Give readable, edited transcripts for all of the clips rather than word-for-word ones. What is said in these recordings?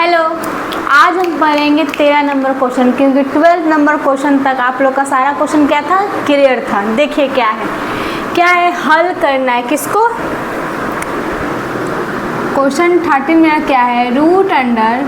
Hello, आज हम पढ़ेंगे 13 नंबर क्वेश्चन, क्योंकि 12 नंबर क्वेश्चन तक आप लोग का सारा क्वेश्चन क्या था, क्लियर था। देखिए क्या है, हल करना है किसको। क्वेश्चन 13 मेरा क्या है, root under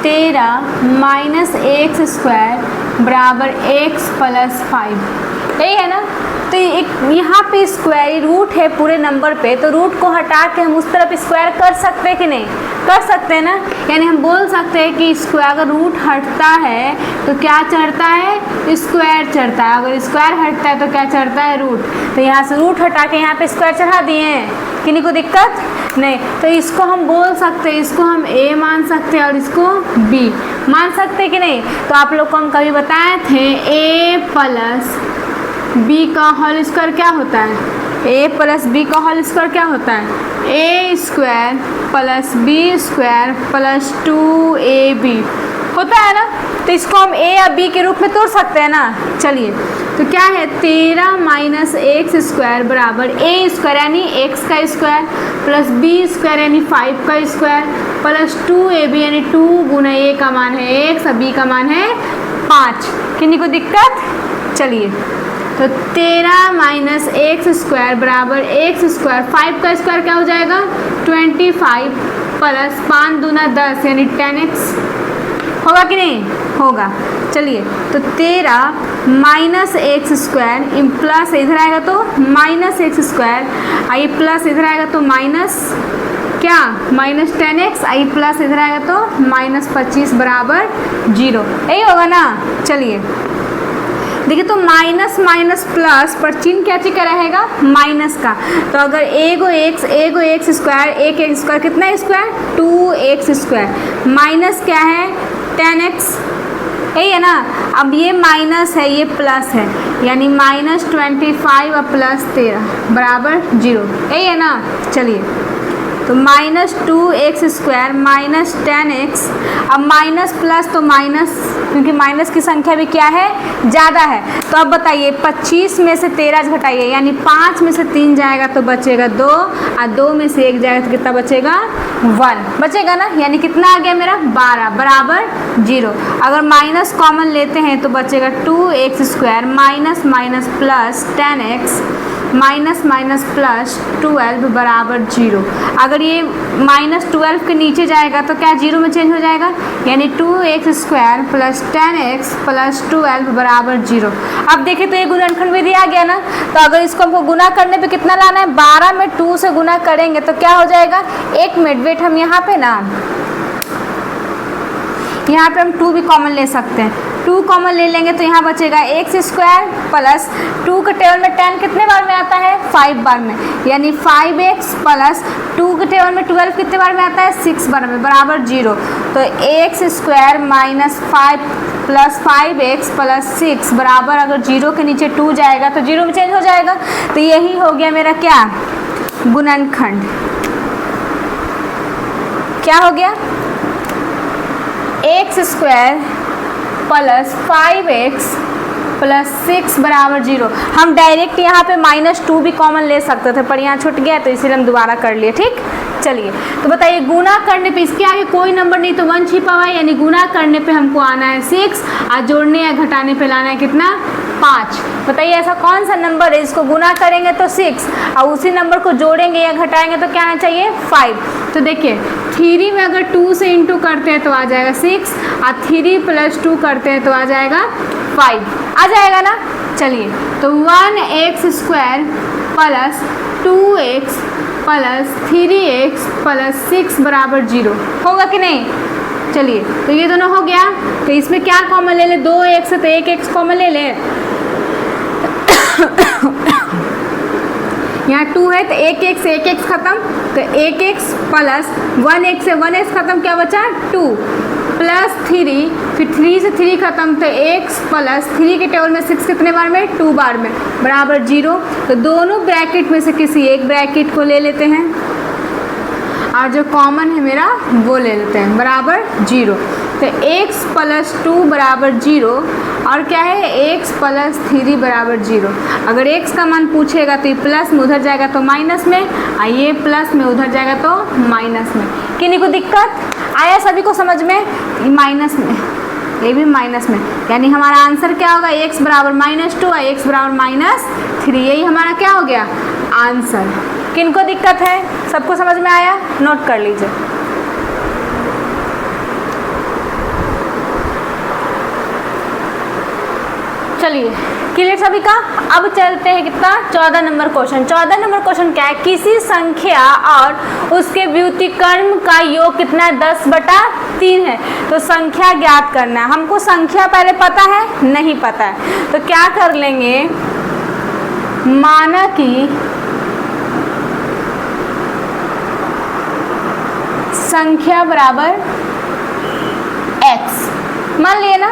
13 minus x square बराबर एक्स प्लस 5, यही है ना। तो एक यहाँ पे स्क्वायर रूट है पूरे नंबर पे, तो रूट को हटा के हम उस तरफ स्क्वायर कर सकते हैं कि नहीं, कर सकते हैं ना। यानी हम बोल सकते हैं कि स्क्वायर अगर रूट हटता है तो क्या चढ़ता है, स्क्वायर चढ़ता है। अगर स्क्वायर हटता है तो क्या चढ़ता है, रूट। तो यहाँ से रूट हटा के यहाँ पे स्क्वायर चढ़ा दिए हैं, किन्हीं को दिक्कत नहीं। तो इसको हम बोल सकते हैं, इसको हम a मान सकते हैं और इसको b मान सकते हैं कि नहीं। तो आप लोग को हम कभी बताए थे a प्लस बी का होल स्क्वायर क्या होता है, a प्लस बी का होल स्क्वायर क्या होता है, a square plus b square plus 2ab होता है ना। तो इसको हम a या b के रूप में तोड़ सकते हैं ना। चलिए, तो क्या है, 13 माइनस एक्स स्क्वायर बराबर a स्क्वायर यानी x का स्क्वायर प्लस b स्क्वायर यानी 5 का स्क्वायर प्लस 2ab यानी 2 गुना a का मान है x और b का मान है 5। किन्हीं को दिक्कत। चलिए, तो 13 माइनस एक्स स्क्वायर बराबर एक्स स्क्वायर 5 का स्क्वायर क्या हो जाएगा 25 प्लस 5 दूना 10 यानी 10x होगा कि नहीं, होगा। चलिए, तो 13 माइनस एक्स स्क्वायर प्लस इधर आएगा तो माइनस एक्स स्क्वायर, आई प्लस इधर आएगा तो माइनस क्या माइनस 10x, आई प्लस इधर आएगा तो माइनस 25 बराबर 0, यही होगा ना। चलिए देखिए, तो माइनस माइनस प्लस पर चिन्ह क्या चीज का रहेगा, माइनस का। तो अगर एगो एक्स स्क्वायर एक एक्स स्क्वायर कितना स्क्वायर 2x स्क्वायर माइनस क्या है 10x, यही है ना। अब ये माइनस है ये प्लस है, यानी माइनस 25 और प्लस 13 बराबर 0, यही है ना। चलिए, तो minus 2x square minus 10x, अब माइनस प्लस तो माइनस, क्योंकि माइनस की संख्या भी क्या है, ज़्यादा है। तो अब बताइए 25 में से 13 घटाइए, यानी 5 में से 3 जाएगा तो बचेगा 2 और 2 में से 1 जाएगा तो कितना बचेगा 1 बचेगा ना। यानी कितना आ गया मेरा 12 बराबर 0। अगर माइनस कॉमन लेते हैं तो बचेगा 2x square minus minus plus 10x minus minus plus 12 बराबर 0। अगर ये माइनस 12 के नीचे जाएगा तो क्या 0 में चेंज हो जाएगा, यानी 2x square plus 10x plus 12 बराबर 0। अब देखें तो ये गुणनखंड विधि आ गया ना। तो अगर इसको हमको गुना करने पे कितना लाना है, 12 में 2 से गुना करेंगे तो क्या हो जाएगा, 1 मिनट वेट, हम यहाँ पे ना यहाँ पे हम 2 भी कॉमन ले सकते हैं। 2 कॉमन ले लेंगे तो यहाँ बचेगा एक्स स्क्वायर प्लस 2 के टेबल में 10 कितने बार में आता है 5 बार में, यानी 5x प्लस 2 के टेबल में 12 कितने बार में आता है 6 बार में बराबर 0। तो x square minus 5 plus 5x plus 6 बराबर, अगर 0 के नीचे 2 जाएगा तो 0 में चेंज हो जाएगा। तो यही हो गया मेरा क्या गुणनखंड, क्या हो गया x square plus 5x plus 6 बराबर 0। हम डायरेक्ट यहाँ पे माइनस 2 भी कॉमन ले सकते थे, पर यहाँ छूट गया तो इसीलिए हम दोबारा कर लिए। ठीक, चलिए, तो बताइए गुना करने पे इसके आगे कोई नंबर नहीं तो 1 छिपा हुआ है, यानी गुना करने पे हमको आना है 6 और जोड़ने या घटाने पे लाना है कितना 5। बताइए ऐसा कौन सा नंबर है इसको गुना करेंगे तो 6 और उसी नंबर को जोड़ेंगे या घटाएंगे तो क्या आना चाहिए 5। तो देखिए 3 में अगर 2 से इंटू करते हैं तो आ जाएगा 6 और 3 प्लस 2 करते हैं तो आ जाएगा 5, आ जाएगा ना। चलिए, तो 1x square plus 2x plus 3x plus 6 बराबर 0 होगा कि नहीं। चलिए, तो ये दोनों हो गया। तो इसमें क्या कॉमन ले ले, 2x है तो 1x कॉमन ले ले, यहाँ 2 है तो 1x खत्म, तो 1x प्लस 1x से 1x खत्म, क्या बचा 2 प्लस 3, फिर 3 से 3 खत्म तो x प्लस 3 के टेबल में 6 कितने बार में 2 बार में बराबर 0। तो दोनों ब्रैकेट में से किसी एक ब्रैकेट को ले लेते हैं और जो कॉमन है मेरा वो ले लेते हैं बराबर 0। तो x प्लस 2 बराबर 0 और क्या है x प्लस 3 बराबर 0। अगर x का मान पूछेगा तो ये प्लस में उधर जाएगा तो माइनस में, और ये प्लस में उधर जाएगा तो माइनस में। किन्हीं को दिक्कत आया सभी को समझ में? माइनस में, ये भी माइनस में, यानी हमारा आंसर क्या होगा? x बराबर -2 और x बराबर -3, यही हमारा क्या हो गया? आंसर। किनको दिक्कत है? सबको समझ में आया? नोट कर लीजिए। चलिए क्लियर सभी का। अब चलते हैं कितना? 14 नंबर क्वेश्चन। 14 नंबर क्वेश्चन क्या है? किसी संख्या और उसके व्युत्क्रम का योग कितना है? 10/3 है। तो संख्या ज्ञात करना है हमको। संख्या पहले पता है? नहीं पता है। तो क्या कर लेंगे, माना कि संख्या बराबर x मान लिए ना।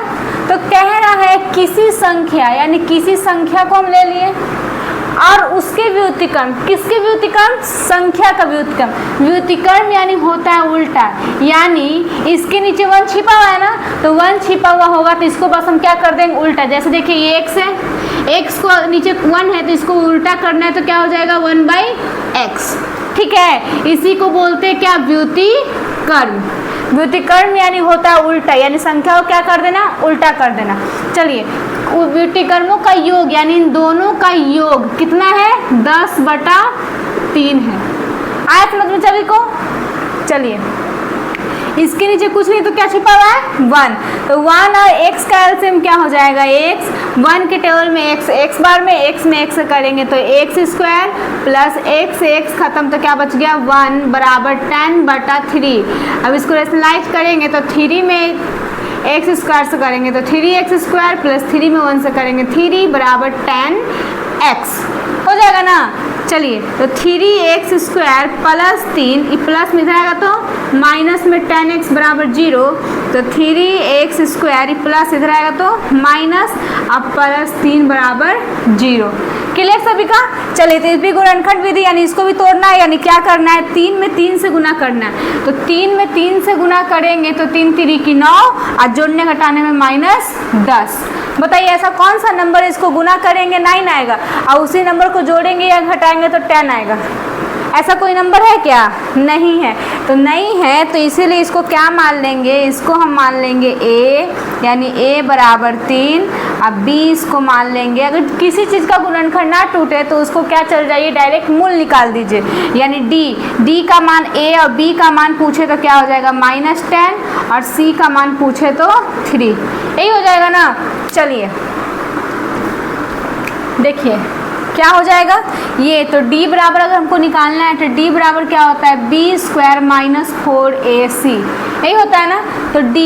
तो कह रहा है किसी संख्या, यानी किसी संख्या को हम ले लिए और उसके व्युत्क्रम। किसके व्युत्क्रम? संख्या का व्युत्क्रम। व्युत्क्रम यानी होता है उल्टा, यानी इसके नीचे 1 छिपा हुआ है ना, तो 1 छिपा हुआ होगा तो इसको बस हम क्या कर देंगे? उल्टा। जैसे देखिए ये x है, x को नीचे 1 है तो इसको उल्टा करना है तो क्या हो जाएगा? 1/x। ठीक है, इसी को बोलते हैं क्या? व्युत्क्रम। व्युत्क्रम यानी होता है उल्टा, यानी संख्या को क्या कर देना? उल्टा कर देना। चलिए व्युत्क्रमों का योग यानी इन दोनों का योग कितना है? 10/3 है। आया समझ में सभी को? चलिए इसके नीचे कुछ नहीं तो क्या छिपा हुआ है? 1। तो 1 और x का एलसीएम क्या हो जाएगा? x। 1 के टेबल में x बार में x में x करेंगे तो x² प्लस x खत्म तो क्या बच गया? 1 बराबर 10/3। अब इसको रेशनलाइज करेंगे तो 3 में x² से करेंगे तो 3x² प्लस 3 में 1 से करेंगे 3 बराबर 10x हो जाएगा ना। चलिए तो 3x² प्लस 3, प्लस में जाएगा तो माइनस में 10x बराबर 0, तो 3x² प्लस इधर आएगा तो माइनस, अब प्लस 3 बराबर 0। क्लियर सभी का? चलिए तो इस भी गुणनखंड विधि यानी इसको भी तोड़ना है, यानी क्या करना है? 3 में 3 से गुना करना है। तो 3 में 3 से गुना करेंगे तो 3 3 की 9 और जोड़ने घटाने में -10। बताइए ऐसा कौन सा नंबर है इसको गुना करेंगे 9 आएगा और उसी नंबर को जोड़ेंगे या घटाएंगे तो 10 आएगा? ऐसा कोई नंबर है क्या? नहीं है। तो नहीं है तो इसीलिए इसको क्या मान लेंगे? इसको हम मान लेंगे a, यानी a बराबर 3। अब b इसको मान लेंगे। अगर किसी चीज़ का गुणनखंड ना टूटे तो उसको क्या चल जाइए? डायरेक्ट मूल निकाल दीजिए, यानी d का मान a और b का मान पूछे तो क्या हो जाएगा? -10 और c का मान पूछे तो 3। यही हो जाएगा ना। चलिए देखिए क्या हो जाएगा ये। तो d बराबर अगर हमको निकालना है तो d बराबर क्या होता है? b² - 4ac, यही होता है ना। तो d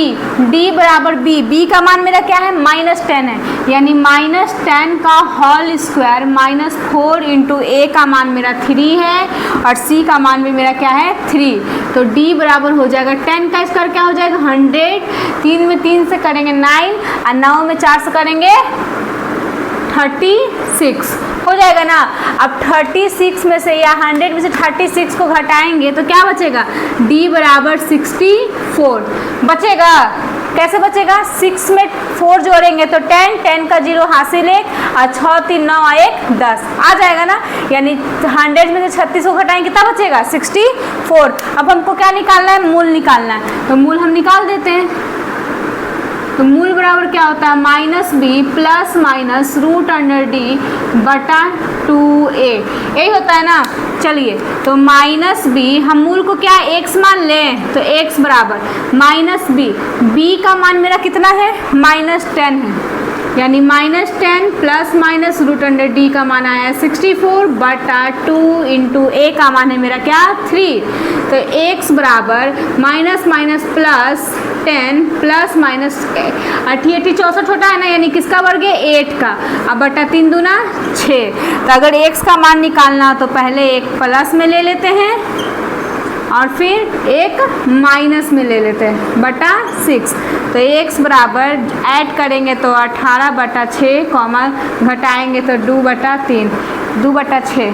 बराबर b का मान मेरा क्या है? -10 है, यानी -10 का होल स्क्वायर -4 इंटू a का मान मेरा 3 है और c का मान भी मेरा क्या है? 3। तो d बराबर हो जाएगा 10 का स्क्वायर क्या हो जाएगा? 100। 3 में 3 से करेंगे 9 और 9 में 4 से करेंगे 36 हो जाएगा ना। अब 36 में से या 100 में से 36 को घटाएंगे तो क्या बचेगा? d बराबर 64 बचेगा। कैसे बचेगा? 6 में 4 जोड़ेंगे तो 10 का 0 हासिल है और 6 3 9 1 10 आ जाएगा ना। यानी 100 में से 36 को घटाएंगे कितना बचेगा? 64। अब हमको क्या निकालना है? मूल निकालना है। तो मूल हम निकाल देते हैं। तो मूल बराबर क्या होता है? -b प्लस माइनस √d/2a, यही होता है ना। चलिए तो -b हम मूल को क्या x मान लें तो x बराबर -b का मान मेरा कितना है? -10 है, यानी -10 प्लस माइनस √d का मान आया 64/2 इंटू a का मान है मेरा क्या? 3। तो x बराबर -+ प्लस माइनस 88 64 होता है ना, यानी किसका वर्ग है? 8 का। अब बटा 3 दूना 6। तो अगर x का मान निकालना हो तो पहले एक प्लस में ले लेते हैं और फिर एक माइनस में ले लेते हैं बटा 6। तो x बराबर ऐड करेंगे तो 18/6 कॉमा घटाएंगे तो 2/3 2/6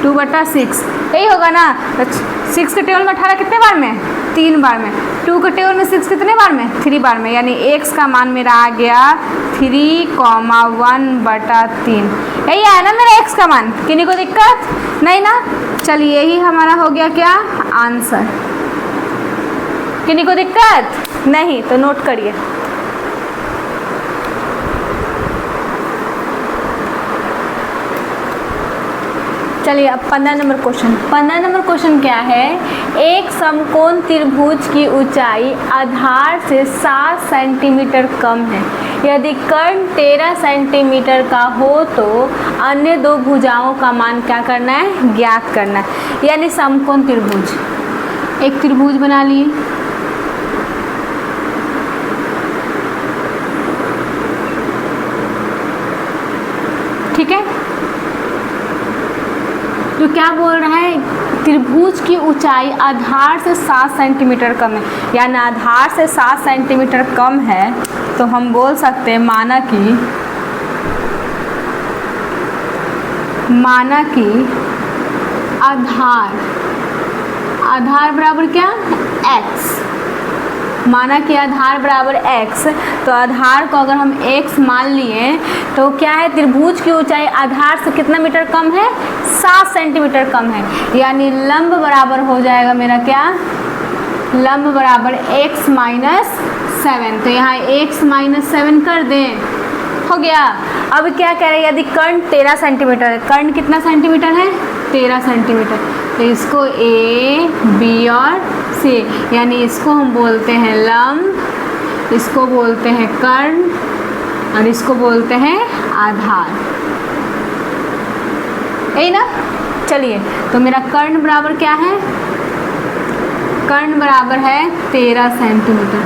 2/6 यही होगा ना। तो 6 के टेबल में 18 कितने बार में? 3 बार में। 2 के टेबल में 6 कितने बार में, 3 बार में, यानी x का मान मेरा आ गया 3,1/3। यही आया ना मेरा x का मान, किन्हीं को दिक्कत नहीं ना। चलिए यही हमारा हो गया क्या आंसर, किन्हीं को दिक्कत नहीं तो नोट करिए। चलिए अब 15 नंबर क्वेश्चन। 15 नंबर क्वेश्चन क्या है, एक समकोण त्रिभुज की ऊंचाई आधार से 7 सेंटीमीटर कम है। यदि कर्ण 13 सेंटीमीटर का हो तो अन्य दो भुजाओं का मान क्या करना है, ज्ञात करना है। यानी समकोण त्रिभुज, एक त्रिभुज बना लिए, ठीक है। जो क्या बोल रहा है, त्रिभुज की ऊंचाई आधार से 7 सेंटीमीटर कम है, यानी आधार से 7 सेंटीमीटर कम है, तो हम बोल सकते हैं माना कि आधार बराबर क्या, x। माना कि आधार बराबर x, तो आधार को अगर हम x मान लिए तो क्या है, त्रिभुज की ऊंचाई आधार से कितना मीटर कम है, 7 सेंटीमीटर कम है। यानी लंब बराबर हो जाएगा मेरा क्या, लंब बराबर x माइनस 7। तो यहाँ x माइनस 7 कर दें, हो गया। अब क्या कह रहे हैं, यदि कर्ण 13 सेंटीमीटर है, कर्ण कितना सेंटीमीटर है, 13 सेंटीमीटर, तो इसको a, b और c, यानी इसको हम बोलते हैं लंब, इसको बोलते हैं कर्ण और इसको बोलते हैं आधार, यही ना। चलिए तो मेरा कर्ण बराबर क्या है, कर्ण बराबर है 13 सेंटीमीटर,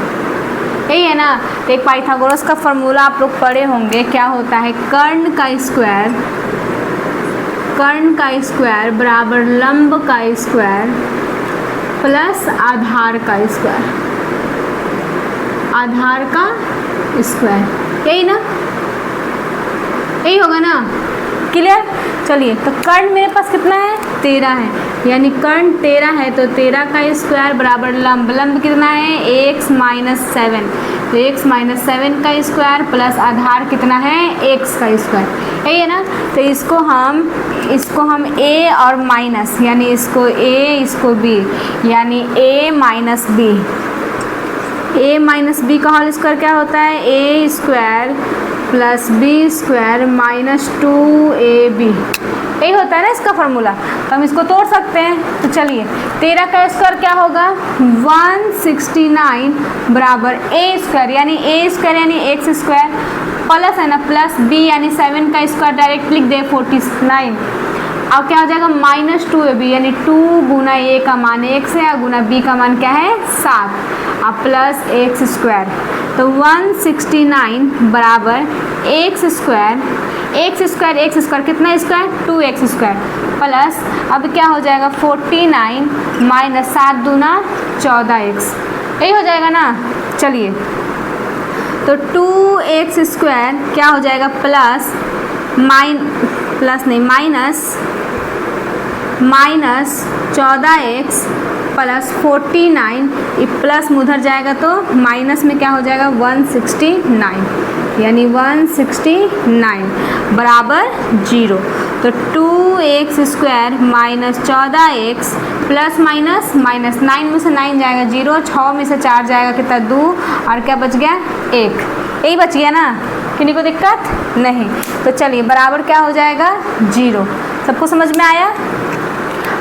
यही है ना। तो एक पाइथागोरस का फॉर्मूला आप लोग पढ़े होंगे, क्या होता है, कर्ण का स्क्वायर बराबर लंब का स्क्वायर प्लस आधार का स्क्वायर, आधार का स्क्वायर, यही ना, यही होगा ना, क्लियर। चलिए तो कर्ण मेरे पास कितना है, 13 है, यानी कर्ण 13 है तो 13 का स्क्वायर बराबर लंब, लंब कितना है, x माइनस 7, तो x माइनस 7 का स्क्वायर प्लस आधार कितना है, x का स्क्वायर, यही है ना। तो इसको हम a और माइनस, यानी इसको a इसको b, यानी a माइनस b का होल स्क्वायर क्या होता है, a square plus b square minus 2ab, यही होता है ना इसका फॉर्मूला। तो हम इसको तोड़ सकते हैं। तो चलिए 13 का स्क्वायर क्या होगा, 169 बराबर a स्क्वायर, यानी a स्क्वायर यानी x स्क्वायर प्लस है ना, प्लस b यानी 7 का स्क्वायर डायरेक्ट लिख दे 49। अब क्या हो जाएगा, माइनस 2ab, यानी 2 गुना a का मान x है और गुना b का मान क्या है 7, अब प्लस x स्क्वायर। तो 169 बराबर x स्क्वायर कितना स्क्वायर, 2x स्क्वायर प्लस, अब क्या हो जाएगा 49 माइनस 7 दूना 14x, यही हो जाएगा ना। चलिए तो 2x स्क्वायर क्या हो जाएगा, माइनस 14x प्लस 49, प्लस में उधर जाएगा तो माइनस में क्या हो जाएगा 169, यानी 169 बराबर 0। तो 2x square minus 14x plus minus 9 में से 9 जाएगा 0, 6 में से 4 जाएगा कितना 2, और क्या बच गया 1, यही बच गया ना, किन्हीं को दिक्कत नहीं। तो चलिए बराबर क्या हो जाएगा 0, सबको समझ में आया।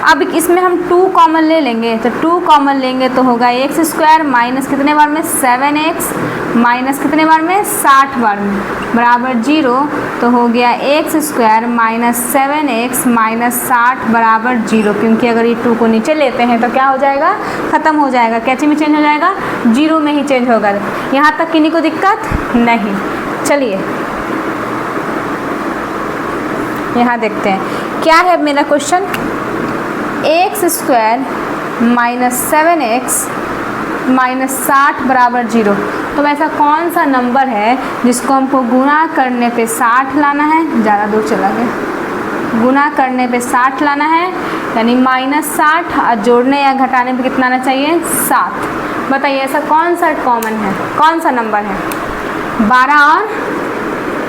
अब इसमें हम 2 कॉमन ले लेंगे, तो 2 कॉमन लेंगे तो होगा x स्क्वायर माइनस कितने बार में 7x माइनस कितने बार में 60 बार में बराबर 0, तो हो गया x square minus 7x minus 60 बराबर 0, क्योंकि अगर ये 2 को नीचे लेते हैं तो क्या हो जाएगा, ख़त्म हो जाएगा, कैसे में चेंज हो जाएगा, 0 में ही चेंज होगा। यहाँ तक किन्हीं को दिक्कत नहीं। चलिए यहाँ देखते हैं क्या है मेरा question, x square minus 7x minus 60 बराबर 0। तो ऐसा कौन सा नंबर है जिसको हमको गुणा करने पे 60 लाना है, ज़्यादा दूर चला गया, गुणा करने पे 60 लाना है, यानी माइनस 60 और जोड़ने या घटाने पे कितना आना चाहिए 7। बताइए ऐसा कौन सा कॉमन है, कौन सा नंबर है? 12 और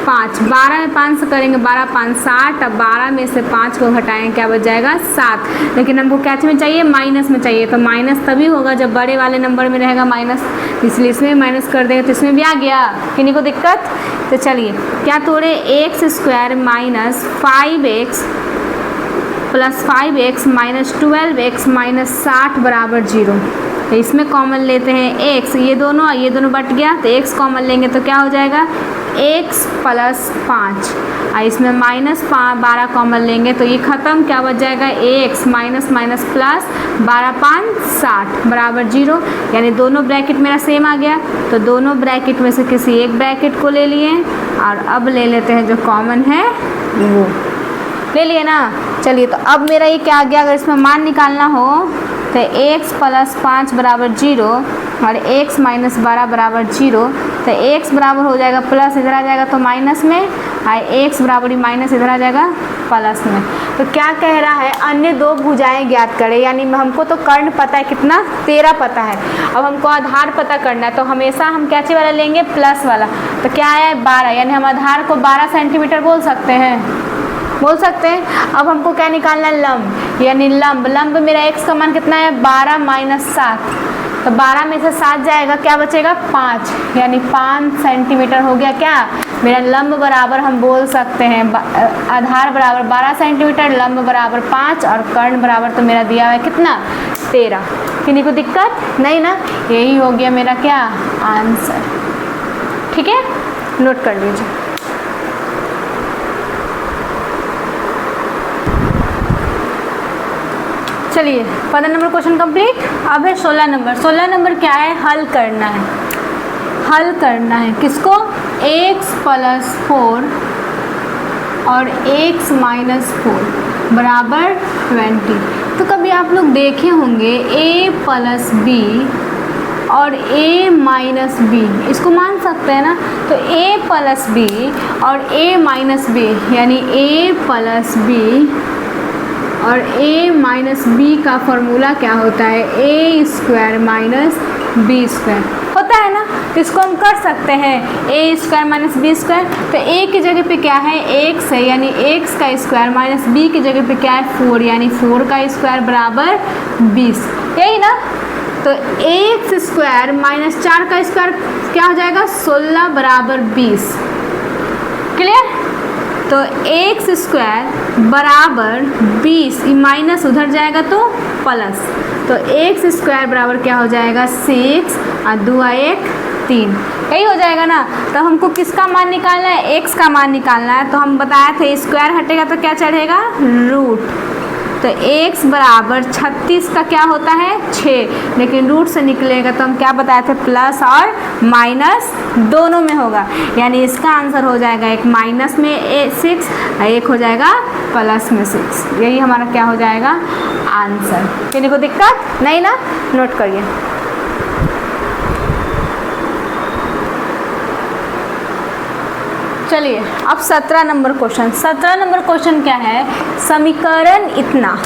5, 12 में 5 से करेंगे 12 5 60, अब 12 में से 5 को घटाएंगे क्या बच जाएगा 7, लेकिन हमको क्या में चाहिए, माइनस में चाहिए, तो माइनस तभी होगा जब बड़े वाले नंबर में रहेगा माइनस, इसलिए इसमें माइनस कर देंगे तो इसमें भी आ गया, किन्हीं को दिक्कत? तो चलिए क्या तोड़े, x square minus 5x plus 5x minus 12x minus 60 बराबर 0। तो इसमें कॉमन लेते हैं x, ये दोनों बट गया तो x कॉमन लेंगे तो क्या हो जाएगा x प्लस 5, और इसमें माइनस 12 कॉमन लेंगे तो ये ख़त्म, क्या बच जाएगा ax माइनस माइनस प्लस 12 5 60 बराबर 0, यानी दोनों ब्रैकेट मेरा सेम आ गया। तो दोनों ब्रैकेट में से किसी एक ब्रैकेट को ले लिए और अब ले लेते हैं जो कॉमन है वो ले लिए ना। चलिए तो अब मेरा ये क्या आ गया, अगर इसमें मान निकालना हो तो x प्लस 5 बराबर 0 और x माइनस 12 बराबर 0, तो x बराबर हो जाएगा प्लस, इधर आ जाएगा तो माइनस में, और x बराबर माइनस इधर आ जाएगा प्लस में। तो क्या कह रहा है, अन्य दो भुजाएं ज्ञात करें, यानी हमको तो कर्ण पता है कितना, 13 पता है, अब हमको आधार पता करना है, तो हमेशा हम क्या चीज़ वाला लेंगे, प्लस वाला। तो क्या आया 12, यानी हम आधार को 12 सेंटीमीटर बोल सकते हैं, बोल सकते हैं। अब हमको क्या निकालना है, लंब, यानी लंब मेरा x का मान कितना है 12 माइनस 7, तो 12 में से 7 जाएगा, क्या बचेगा 5, यानी 5 सेंटीमीटर हो गया क्या मेरा लंब बराबर, हम बोल सकते हैं आधार बराबर 12 सेंटीमीटर, लंब बराबर 5 और कर्ण बराबर तो मेरा दिया हुआ है कितना 13। किन्हीं को दिक्कत नहीं ना, यही हो गया मेरा क्या आंसर। ठीक है, नोट कर लीजिए। चलिए 15 नंबर क्वेश्चन कंप्लीट। अब है 16 नंबर। 16 नंबर क्या है, हल करना है, हल करना है किसको, x प्लस 4 और x माइनस 4 बराबर 20। तो कभी आप लोग देखे होंगे a प्लस बी और a माइनस बी, इसको मान सकते हैं ना, तो a प्लस बी और a माइनस बी, यानी a प्लस बी और a माइनस बी का फॉर्मूला क्या होता है, a square minus b square होता है ना। तो इसको हम कर सकते हैं a square minus b square, तो a की जगह पे क्या है x है, यानी x का स्क्वायर माइनस b की जगह पे क्या है 4, यानी 4 का स्क्वायर बराबर 20, यही ना। तो x स्क्वायर माइनस 4 का स्क्वायर क्या हो जाएगा 16 बराबर 20, क्लियर। तो x स्क्वायर बराबर 20, माइनस उधर जाएगा तो प्लस, तो x स्क्वायर बराबर क्या हो जाएगा 6 और 2 1 3, यही हो जाएगा ना। तो हमको किसका मान निकालना है, x का मान निकालना है, तो हम बताए थे स्क्वायर हटेगा तो क्या चढ़ेगा रूट, तो x बराबर 36 का क्या होता है 6, लेकिन रूट से निकलेगा तो हम क्या बताए थे प्लस और माइनस दोनों में होगा, यानी इसका आंसर हो जाएगा एक माइनस में 6 और एक हो जाएगा प्लस में 6, यही हमारा क्या हो जाएगा आंसर। किसी को दिक्कत नहीं ना, नोट करिए। चलिए अब 17 नंबर क्वेश्चन। 17 नंबर क्वेश्चन क्या है, समीकरण इतना,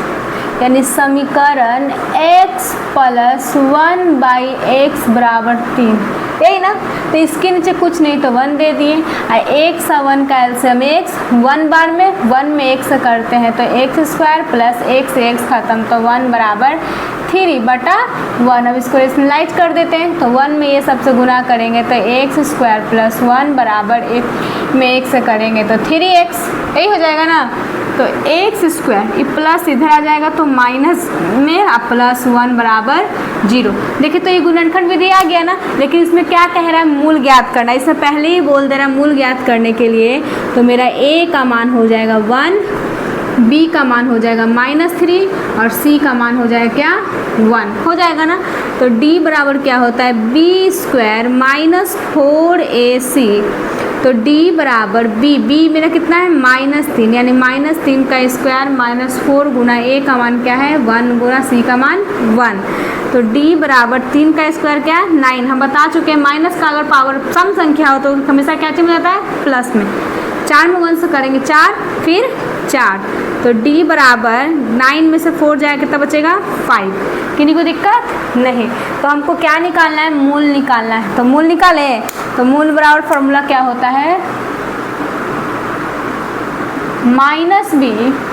यानी समीकरण x प्लस 1 बाई एक्स बराबर 3, यही ना। तो इसके नीचे कुछ नहीं तो 1 दे दिए, और x और 1 का एलसीएम x 1 बार में 1 में x करते हैं, तो एक्स स्क्वायर प्लस x खत्म, तो 1 बराबर 3 बटा 1। अब इसको रेशनलाइज कर देते हैं, तो 1 में ये सबसे गुना करेंगे तो एक्स स्क्वायर प्लस 1 बराबर 1 में x करेंगे तो 3x, यही हो जाएगा ना। तो एक्स स्क्वायर प्लस इधर आ जाएगा तो माइनस में प्लस 1 बराबर 0। देखिए तो ये गुणनखंड विधि आ गया ना, लेकिन इसमें क्या कह रहा है मूल ज्ञात करना, इससे पहले ही बोल दे रहा है मूल ज्ञात करने के लिए। तो मेरा a का मान हो जाएगा 1, b का मान हो जाएगा -3 और c का मान हो जाएगा क्या 1, हो जाएगा ना। तो d बराबर क्या होता है b स्क्वायर माइनस 4ac, तो d बराबर b मेरा कितना है -3, यानी -3 का स्क्वायर -4 गुना a का मान क्या है 1 गुना c का मान 1, तो d बराबर 3 का स्क्वायर क्या है 9। हम बता चुके हैं माइनस का अगर पावर सम संख्या हो तो हमेशा क्या चीज में जाता है प्लस में। 4 में 1 से करेंगे 4, फिर 4, तो d बराबर 9 में से 4 जाएगा कितना बचेगा 5। किन्हीं को दिक्कत नहीं। तो हमको क्या निकालना है, मूल निकालना है। तो मूल निकाले, तो मूल बराबर फॉर्मूला क्या होता है, -b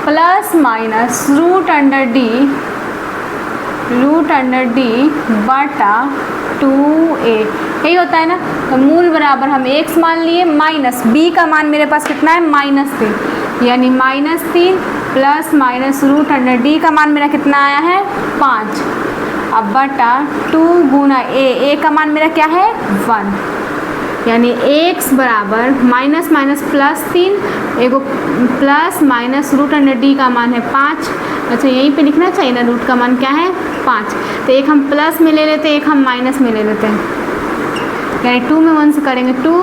plus minus root under d बटा 2a, यही होता है ना। तो मूल बराबर हम x मान लिए, माइनस b का मान मेरे पास कितना है -3, यानी -3 plus minus root under d का मान मेरा कितना आया है 5, अब बटा 2 गुना a का मान मेरा क्या है 1, यानी x बराबर माइनस माइनस प्लस 3, एगो plus minus root under d का मान है 5। अच्छा यहीं पे लिखना चाहिए ना, रूट का मान क्या है 5, तो एक हम प्लस में ले लेते हैं, एक हम माइनस में ले लेते हैं, यानी 2 में 1 से करेंगे 2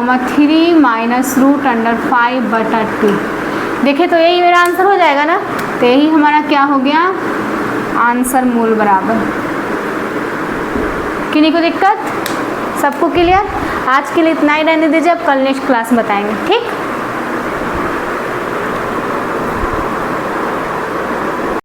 और 3 माइनस रूट अंडर 5 बटा 2। देखें तो यही मेरा आंसर हो जाएगा ना। तो यही हमारा क्या हो गया आंसर, मूल बराबर। किन्हीं को दिक्कत, सबको क्लियर। आज के लिए इतना ही रहने दीजिए, अब कल नेक्स्ट क्लास में बताएंगे, ठीक।